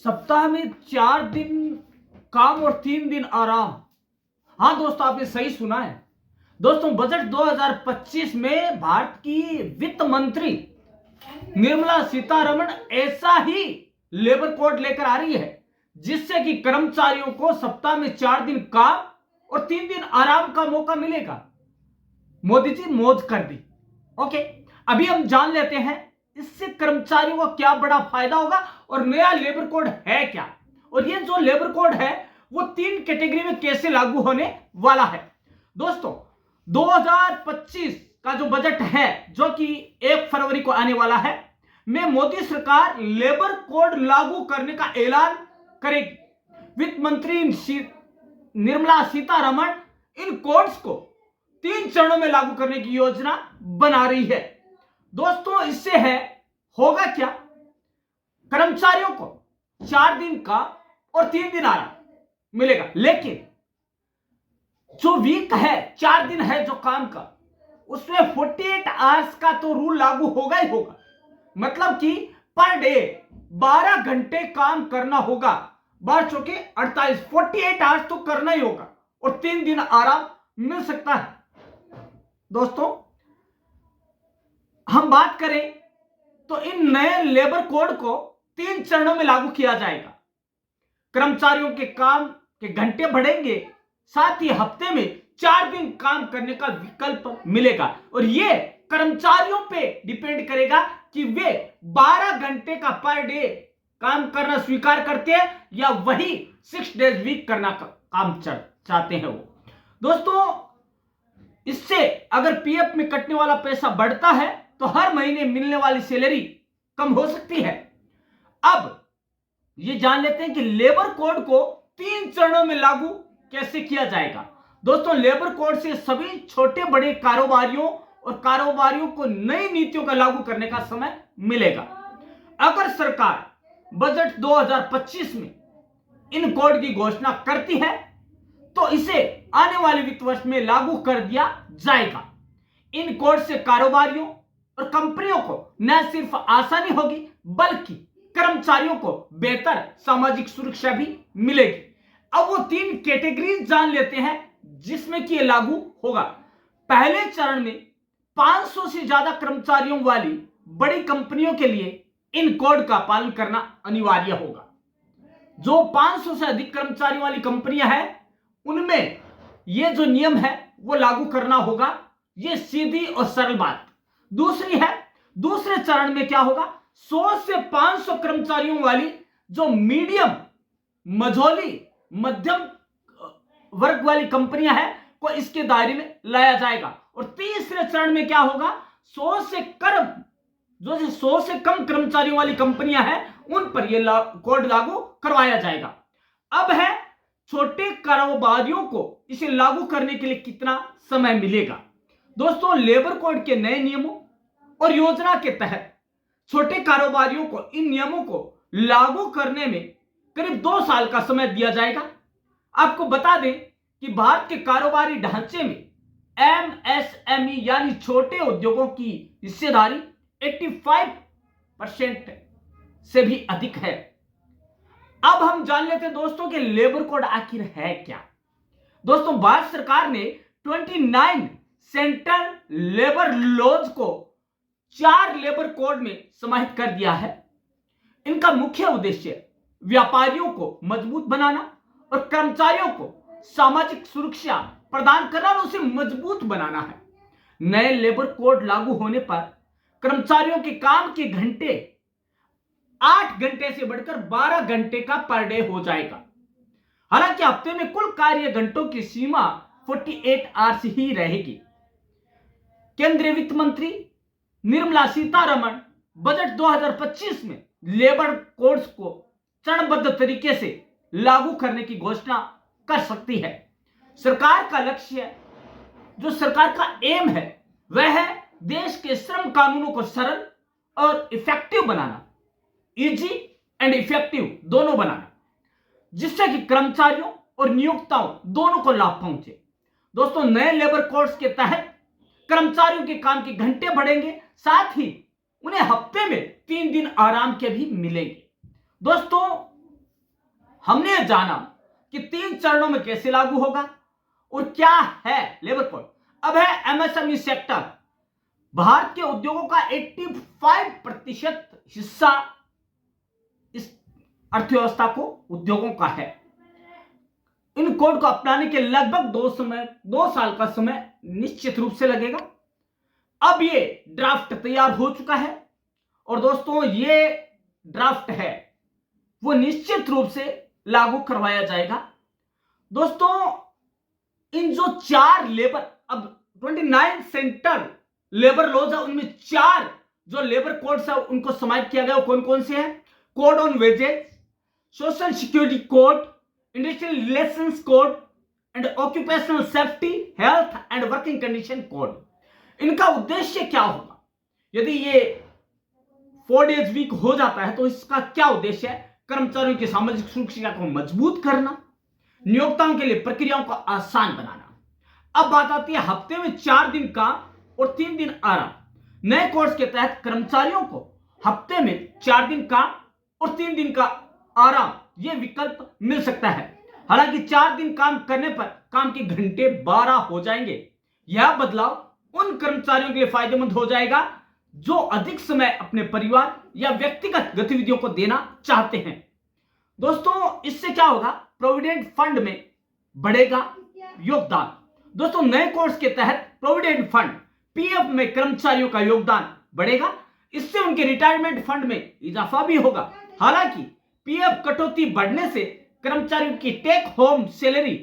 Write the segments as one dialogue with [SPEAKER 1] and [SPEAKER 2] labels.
[SPEAKER 1] सप्ताह में 4 दिन काम और 3 दिन आराम। हाँ दोस्तों, आपने सही सुना है। दोस्तों, बजट 2025 में भारत की वित्त मंत्री निर्मला सीतारमण ऐसा ही लेबर कोड लेकर आ रही है जिससे कि कर्मचारियों को सप्ताह में 4 दिन काम और 3 दिन आराम का मौका मिलेगा। मोदी जी मौज कर दी। ओके, अभी हम जान लेते हैं इससे कर्मचारियों को क्या बड़ा फायदा होगा और नया लेबर कोड है क्या, और ये जो लेबर कोड है वो 3 कैटेगरी में कैसे लागू होने वाला है। दोस्तों, 2025 का जो बजट है जो कि 1 फरवरी को आने वाला है, में मोदी सरकार लेबर कोड लागू करने का ऐलान करेगी। वित्त मंत्री निर्मला सीतारमण इन कोड्स को 3 चरणों में लागू करने की योजना बना रही है। दोस्तों, इससे होगा क्या, कर्मचारियों को 4 दिन का और 3 दिन आराम मिलेगा, लेकिन जो वीक है 4 दिन है जो काम का, उसमें 48 आवर्स का तो रूल लागू होगा ही होगा। मतलब कि पर डे 12 घंटे काम करना होगा, 12 चौके 48, 48 आवर्स तो करना ही होगा और 3 दिन आराम मिल सकता है। दोस्तों, हम बात करें तो इन नए लेबर कोड को 3 चरणों में लागू किया जाएगा। कर्मचारियों के काम के घंटे बढ़ेंगे, साथ ही हफ्ते में 4 दिन काम करने का विकल्प मिलेगा, और यह कर्मचारियों पे डिपेंड करेगा कि वे 12 घंटे का पर डे काम करना स्वीकार करते हैं या वही 6 डेज वीक करना काम चाहते हैं वो। दोस्तों, इससे अगर पीएफ में कटने वाला पैसा बढ़ता है तो हर महीने मिलने वाली सैलरी कम हो सकती है। अब ये जान लेते हैं कि लेबर कोड को 3 चरणों में लागू कैसे किया जाएगा। दोस्तों, लेबर कोड से सभी छोटे बड़े कारोबारियों को नई नीतियों का लागू करने का समय मिलेगा। अगर सरकार बजट 2025 में इन कोड की घोषणा करती है तो इसे आने वाले वित्त वर्ष में लागू कर दिया जाएगा। इन कोड से कारोबारियों और कंपनियों को न सिर्फ आसानी होगी बल्कि कर्मचारियों को बेहतर सामाजिक सुरक्षा भी मिलेगी। अब वो 3 कैटेगरी जान लेते हैं जिसमें कि ये लागू होगा। पहले चरण में 500 से ज्यादा कर्मचारियों वाली बड़ी कंपनियों के लिए इन कोड का पालन करना अनिवार्य होगा। जो 500 से अधिक कर्मचारियों वाली कंपनियां हैं उनमें यह जो नियम है वो लागू करना होगा। ये सीधी और सरल बात। दूसरी है, दूसरे चरण में क्या होगा, 100 से 500 कर्मचारियों वाली जो मीडियम, मझोली, मध्यम वर्ग वाली कंपनियां हैं को इसके दायरे में लाया जाएगा। और तीसरे चरण में क्या होगा, 100 से कम कर्मचारियों वाली कंपनियां हैं उन पर यह कोड लागू करवाया जाएगा। अब है छोटे कारोबारियों को इसे लागू करने के लिए कितना समय मिलेगा। दोस्तों, लेबर कोड के नए नियमों और योजना के तहत छोटे कारोबारियों को इन नियमों को लागू करने में करीब 2 साल का समय दिया जाएगा। आपको बता दें कि भारत के कारोबारी ढांचे में एमएसएमई यानी छोटे उद्योगों की हिस्सेदारी 85% से भी अधिक है। अब हम जान लेते हैं दोस्तों कि लेबर कोड आखिर है क्या। दोस्तों, भारत सरकार ने 29 सेंट्रल लेबर लॉज को 4 लेबर कोड में समाहित कर दिया है। इनका मुख्य उद्देश्य व्यापारियों को मजबूत बनाना और कर्मचारियों को सामाजिक सुरक्षा प्रदान करना और उसे मजबूत बनाना है। नए लेबर कोड लागू होने पर कर्मचारियों के काम के घंटे 8 घंटे से बढ़कर 12 घंटे का पर डे हो जाएगा। हालांकि हफ्ते में कुल कार्य घंटों की सीमा 48 आवर्स ही रहेगी। केंद्रीय वित्त मंत्री निर्मला सीतारमण बजट 2025 में लेबर कोड्स को चरणबद्ध तरीके से लागू करने की घोषणा कर सकती है। सरकार का लक्ष्य, जो सरकार का एम है, वह है देश के श्रम कानूनों को सरल और effective banana, easy and effective दोनों बनाना, जिससे कि कर्मचारियों और नियोक्ताओं दोनों को लाभ पहुंचे। दोस्तों, नए लेबर कोड्स के तहत कर्मचारियों के काम के घंटे बढ़ेंगे, साथ ही उन्हें हफ्ते में 3 दिन आराम के भी मिलेंगे। दोस्तों, हमने जाना कि 3 चरणों में कैसे लागू होगा और क्या है लेबर कोड। अब है एमएसएमई सेक्टर। भारत के उद्योगों का 85% हिस्सा इस अर्थव्यवस्था को उद्योगों का है। इन कोड को अपनाने के लगभग 2 साल का समय निश्चित रूप से लगेगा। अब ये ड्राफ्ट तैयार हो चुका है और दोस्तों ये ड्राफ्ट है वो निश्चित रूप से लागू करवाया जाएगा। दोस्तों इन जो 4 लेबर, अब 29 सेंट्रल लेबर लॉज है, उनमें 4 जो लेबर कोड्स है उनको समाहित किया गया। कौन कौन से हैं? Code on wages, social security code, industrial relations code and occupational safety, health and working condition code. इनका उद्देश्य क्या होगा? यदि ये 4 डेज वीक हो जाता है तो इसका क्या उद्देश्य है? कर्मचारियों की सामाजिक सुरक्षा को मजबूत करना, नियोक्ताओं के लिए प्रक्रियाओं को आसान बनाना। अब बात आती है हफ्ते में 4 दिन काम और 3 दिन आराम। नए कोर्स के तहत कर्मचारियों को हफ्ते में 4 दिन काम और 3 दिन का आराम यह विकल्प मिल सकता है। हालांकि 4 दिन काम करने पर काम के घंटे 12 हो जाएंगे। यह बदलाव उन कर्मचारियों के लिए फायदेमंद हो जाएगा जो अधिक समय अपने परिवार या व्यक्तिगत गतिविधियों को देना चाहते हैं। दोस्तों इससे क्या होगा? प्रोविडेंट फंड में बढ़ेगा योगदान। दोस्तों नए कोर्स के तहत प्रोविडेंट फंड पीएफ में कर्मचारियों का योगदान बढ़ेगा। इससे उनके रिटायरमेंट फंड में इजाफा भी होगा। हालांकि पीएफ कटौती बढ़ने से कर्मचारियों की take home salary,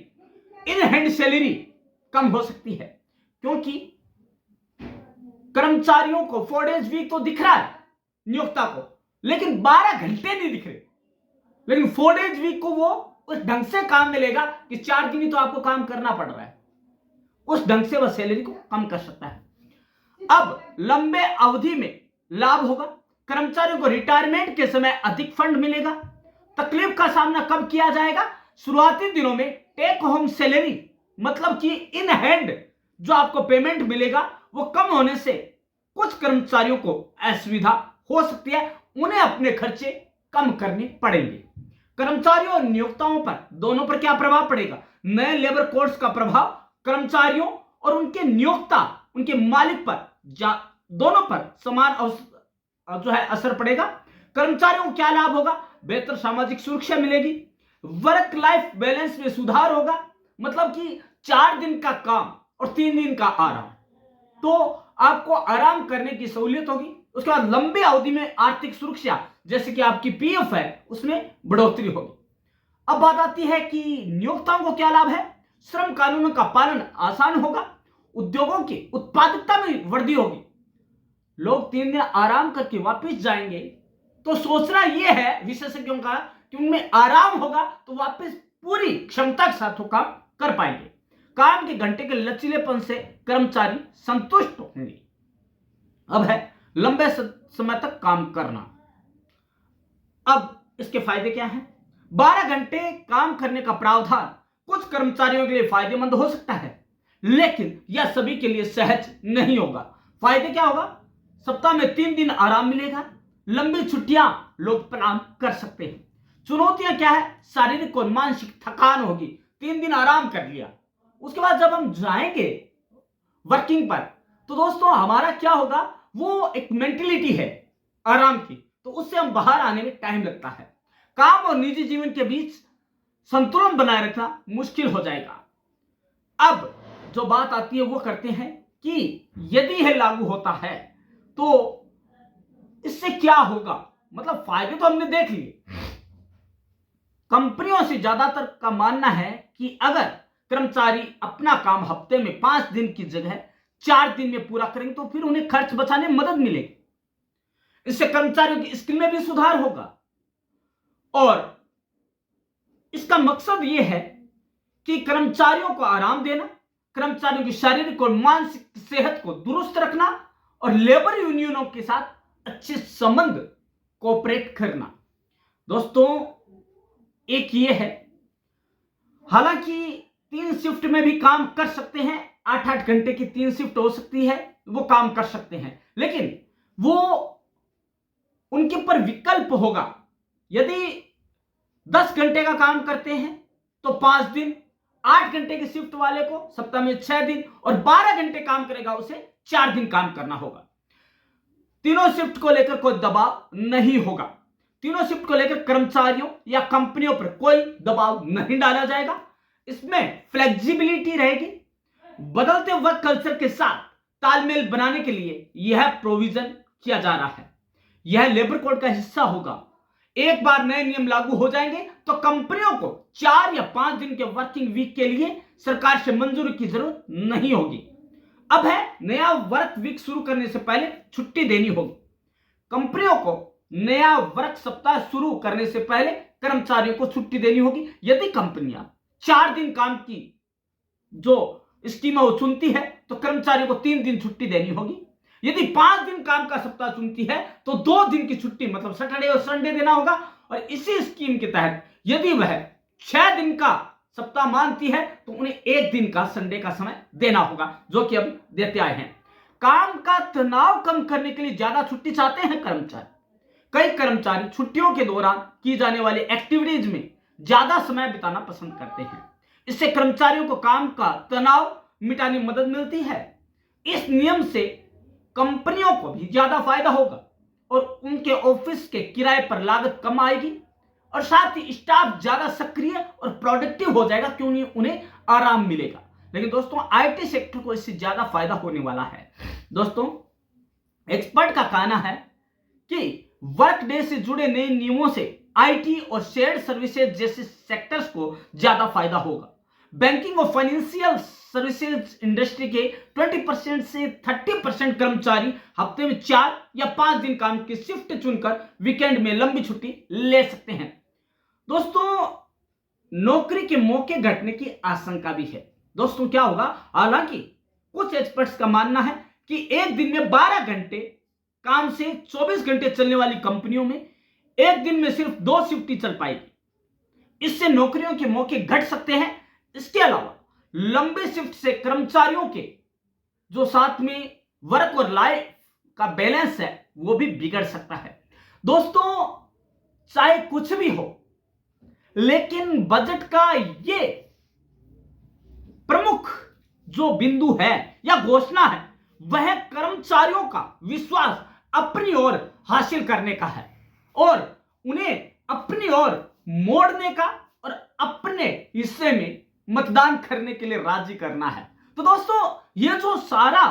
[SPEAKER 1] in hand salary कम हो सकती है, क्योंकि कर्मचारियों को 4 डेज वीक तो दिख रहा है नियोक्ता को, लेकिन 12 घंटे नहीं दिख रहे। लेकिन 4 डेज वीक को वो उस ढंग से काम मिलेगा कि 4 दिन ही तो आपको काम करना पड़ रहा है, उस ढंग से वह सैलरी को कम कर सकता है। अब लंबे अवधि में लाभ होगा। कर्मचारियों को रिटायरमेंट के समय अधिक फंड मिलेगा। तकलीफ का सामना कब किया जाएगा? शुरुआती दिनों में टेक होम सैलरी, मतलब कि इन हैंड जो आपको पेमेंट मिलेगा वो कम होने से कुछ कर्मचारियों को असुविधा हो सकती है, उन्हें अपने खर्चे कम करने पड़ेंगे। कर्मचारियों और नियोक्ताओं पर दोनों पर क्या प्रभाव पड़ेगा? नए लेबर कोड्स का प्रभाव कर्मचारियों और उनके नियोक्ता, उनके मालिक पर दोनों पर समान जो है असर पड़ेगा। कर्मचारियों को क्या लाभ होगा? बेहतर सामाजिक सुरक्षा मिलेगी, वर्क लाइफ बैलेंस में सुधार होगा, मतलब कि 4 दिन का काम और 3 दिन का आराम, तो आपको आराम करने की सहूलियत होगी। उसके बाद लंबी अवधि में आर्थिक सुरक्षा, जैसे कि आपकी पीएफ है, उसमें बढ़ोतरी होगी। अब बात आती है कि नियोक्ताओं को क्या लाभ है? श्रम कानूनों का पालन आसान होगा, उद्योगों की उत्पादकता में वृद्धि होगी। लोग 3 दिन आराम करके वापस जाएंगे तो सोचना यह है विशेषज्ञों का कि उनमें आराम होगा तो वापस पूरी क्षमता के साथ वो काम कर पाएंगे। काम के घंटे के लचीलेपन से कर्मचारी संतुष्ट होंगे। अब है लंबे समय तक काम करना। अब इसके फायदे क्या हैं? 12 घंटे काम करने का प्रावधान कुछ कर्मचारियों के लिए फायदेमंद हो सकता है, लेकिन यह सभी के लिए सहज नहीं होगा। फायदे क्या होगा? सप्ताह में 3 दिन आराम मिलेगा, लंबी छुट्टियां लोग प्लान कर सकते हैं। चुनौतियां क्या है? शारीरिक और मानसिक थकान होगी। 3 दिन आराम कर लिया, उसके बाद जब हम जाएंगे वर्किंग पर तो दोस्तों हमारा क्या होगा? वो एक मेंटेलिटी है आराम की, तो उससे हम बाहर आने में टाइम लगता है। काम और निजी जीवन के बीच संतुलन बनाए रखना मुश्किल हो जाएगा। अब जो बात आती है वो करते हैं कि यदि यह लागू होता है तो इससे क्या होगा? मतलब फायदे तो हमने देख लिए। कंपनियों से ज्यादातर का मानना है कि अगर कर्मचारी अपना काम हफ्ते में 5 दिन की जगह 4 दिन में पूरा करेंगे तो फिर उन्हें खर्च बचाने में मदद मिलेगी। इससे कर्मचारियों की स्किल में भी सुधार होगा और इसका मकसद यह है कि कर्मचारियों को आराम देना, कर्मचारियों की शारीरिक और मानसिक सेहत को दुरुस्त रखना और लेबर यूनियनों के साथ अच्छे संबंध कोऑपरेट करना। दोस्तों एक ये है, हालांकि 3 शिफ्ट में भी काम कर सकते हैं, 8-8 घंटे की 3 शिफ्ट हो सकती है, वो काम कर सकते हैं, लेकिन वो उनके पर विकल्प होगा। यदि 10 घंटे का काम करते हैं तो 5 दिन, 8 घंटे की शिफ्ट वाले को सप्ताह में 6 दिन, और 12 घंटे काम करेगा उसे 4 दिन काम करना होगा। तीनों शिफ्ट को लेकर कोई दबाव नहीं होगा। तीनों शिफ्ट को लेकर कर्मचारियों या कंपनियों पर कोई दबाव नहीं डाला जाएगा। इसमें फ्लेक्सिबिलिटी रहेगी। बदलते वर्क कल्चर के साथ तालमेल बनाने के लिए यह प्रोविजन किया जा रहा है। यह लेबर कोड का हिस्सा होगा। एक बार नए नियम लागू हो जाएंगे तो कंपनियों को 4 या 5 दिन के वर्किंग वीक के लिए सरकार से मंजूरी की जरूरत नहीं होगी। अब है नया वर्क वीक शुरू करने से पहले छुट्टी देनी होगी। कंपनियों को नया वर्क सप्ताह शुरू करने से पहले कर्मचारियों को छुट्टी देनी होगी। यदि कंपनियां 4 दिन काम की जो स्कीम वो चुनती है तो कर्मचारियों को 3 दिन छुट्टी देनी होगी। यदि 5 दिन काम का सप्ताह चुनती है तो 2 दिन की छुट्टी मतलब सैटरडे और संडे देना होगा। और इसी स्कीम के तहत यदि वह 6 दिन का सप्ताह मानती है तो उन्हें 1 दिन का संडे का समय देना होगा, जो कि अब देते आए हैं। काम का तनाव कम करने के लिए ज्यादा छुट्टी चाहते हैं कर्मचारी। कई कर्मचारी छुट्टियों के दौरान की जाने वाली एक्टिविटीज में ज्यादा समय बिताना पसंद करते हैं। इससे कर्मचारियों को काम का तनाव मिटाने में मदद मिलती है। इस नियम से कंपनियों को भी ज्यादा फायदा होगा और उनके ऑफिस के किराए पर लागत कम आएगी, और साथ ही स्टाफ ज्यादा सक्रिय और प्रोडक्टिव हो जाएगा क्योंकि उन्हें आराम मिलेगा। लेकिन दोस्तों आईटी सेक्टर को इससे ज्यादा फायदा होने वाला है। दोस्तों एक्सपर्ट का कहना है कि वर्क डे से जुड़े नए नियमों से आईटी और शेयर्ड सर्विसेज जैसे सेक्टर्स को ज्यादा फायदा होगा। बैंकिंग और फाइनेंशियल सर्विसेज इंडस्ट्री के 20% से 30% कर्मचारी हफ्ते में 4 या 5 दिन काम की शिफ्ट चुनकर वीकेंड में लंबी छुट्टी ले सकते हैं। दोस्तों नौकरी के मौके घटने की आशंका भी है। दोस्तों क्या होगा, हालांकि कुछ एक्सपर्ट्स का मानना है कि एक दिन में 12 घंटे काम से 24 घंटे चलने वाली कंपनियों में एक दिन में सिर्फ 2 शिफ्ट ही चल पाएगी। इससे नौकरियों के मौके घट सकते हैं। इसके अलावा लंबे शिफ्ट से कर्मचारियों के जो साथ में वर्क और लाइफ का बैलेंस है वो भी बिगड़ सकता है। दोस्तों चाहे कुछ भी हो, लेकिन बजट का ये प्रमुख जो बिंदु है या घोषणा है वह कर्मचारियों का विश्वास अपनी ओर हासिल करने का है और उन्हें अपनी ओर मोड़ने का और अपने हिस्से में मतदान करने के लिए राजी करना है। तो दोस्तों ये जो सारा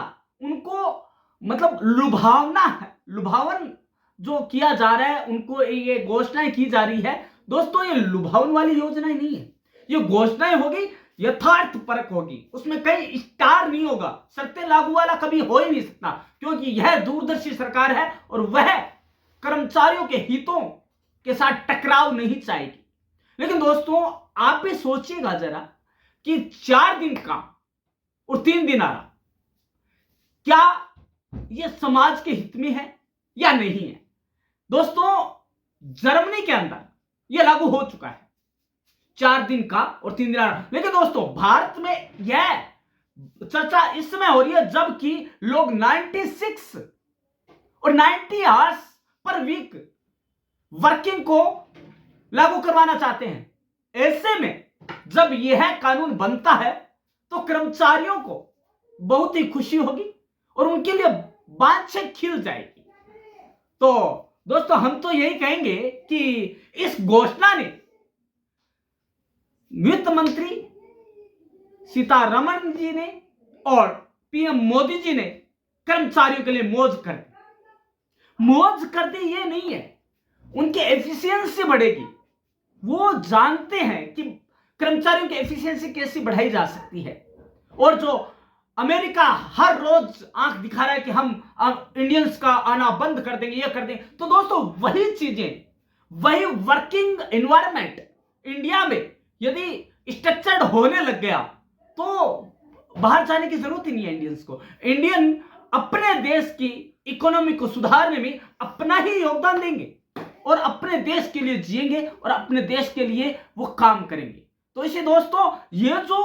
[SPEAKER 1] उनको मतलब लुभावन जो किया जा रहा है, उनको ये घोषणाएं की जा रही है। दोस्तों ये लुभावन वाली योजनाएं नहीं है, ये घोषणाएं होगी, यथार्थ परक होगी। उसमें कई स्टार नहीं होगा, शर्तें लागू वाला कभी हो ही नहीं सकता, क्योंकि यह दूरदर्शी सरकार है और वह कर्मचारियों के हितों के साथ टकराव नहीं चाहेगी। लेकिन दोस्तों आप भी सोचिएगा जरा कि 4 दिन काम और 3 दिन आराम, क्या यह समाज के हित में है या नहीं है? दोस्तों जर्मनी के अंदर यह लागू हो चुका है, 4 दिन का और 3 दिन आराम। लेकिन दोस्तों भारत में यह चर्चा इस समय हो रही है जबकि लोग 96 और 90 आवर्स पर वीक वर्किंग को लागू करवाना चाहते हैं। ऐसे में जब यह कानून बनता है तो कर्मचारियों को बहुत ही खुशी होगी और उनके लिए बातचीत खिल जाएगी। तो दोस्तों हम तो यही कहेंगे कि इस घोषणा ने वित्त मंत्री सीतारमण जी ने और पीएम मोदी जी ने कर्मचारियों के लिए मौज कर दी। ये नहीं है, उनकी एफिशिएंसी बढ़ेगी। वो जानते हैं कि कर्मचारियों की एफिशिएंसी कैसे बढ़ाई जा सकती है। और जो अमेरिका हर रोज आंख दिखा रहा है कि हम इंडियंस का आना बंद कर देंगे, ये कर देंगे, तो दोस्तों वही चीजें, वही वर्किंग एनवायरनमेंट इंडिया में यदि स्ट्रक्चर्ड होने लग गया तो बाहर जाने की जरूरत ही नहीं है इंडियंस को। इंडियन अपने देश की इकोनॉमी को सुधारने में अपना ही योगदान देंगे और अपने देश के लिए जिएंगे और अपने देश के लिए वो काम करेंगे। तो इसे दोस्तों ये जो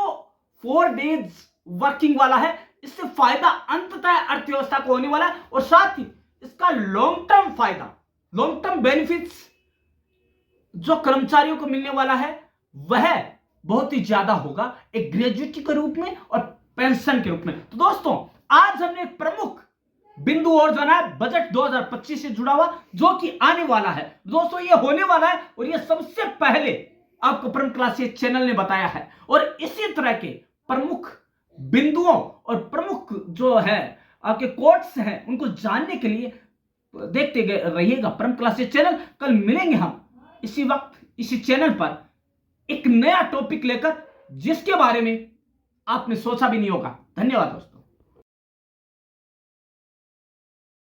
[SPEAKER 1] 4 डेज वर्किंग वाला है, इससे फायदा अंततः अर्थव्यवस्था को होने वाला है और साथ ही इसका लॉन्ग टर्म फायदा, लॉन्ग टर्म बेनिफिट्स जो कर्मचारियों को मिलने वाला है वह बहुत ही ज्यादा होगा, एक ग्रेजुएटी के रूप में और पेंशन के रूप में। तो दोस्तों, आज हमने एक प्रमुख बिंदु और जाना है बजट 2025 से जुड़ा हुआ, जो कि आने वाला है। दोस्तों, ये होने वाला है और ये सबसे पहले आपको परम क्लासेस चैनल ने बताया है। और इसी तरह के प्रमुख बिंदुओं और प्रमुख जो है आपके कोट्स हैं, उनको जानने के लिए देखते रहिएगा परम क्लासेस चैनल। कल मिलेंगे हम इसी वक्त इसी चैनल पर एक नया टॉपिक लेकर, जिसके बारे में आपने सोचा भी नहीं होगा। धन्यवाद दोस्तों।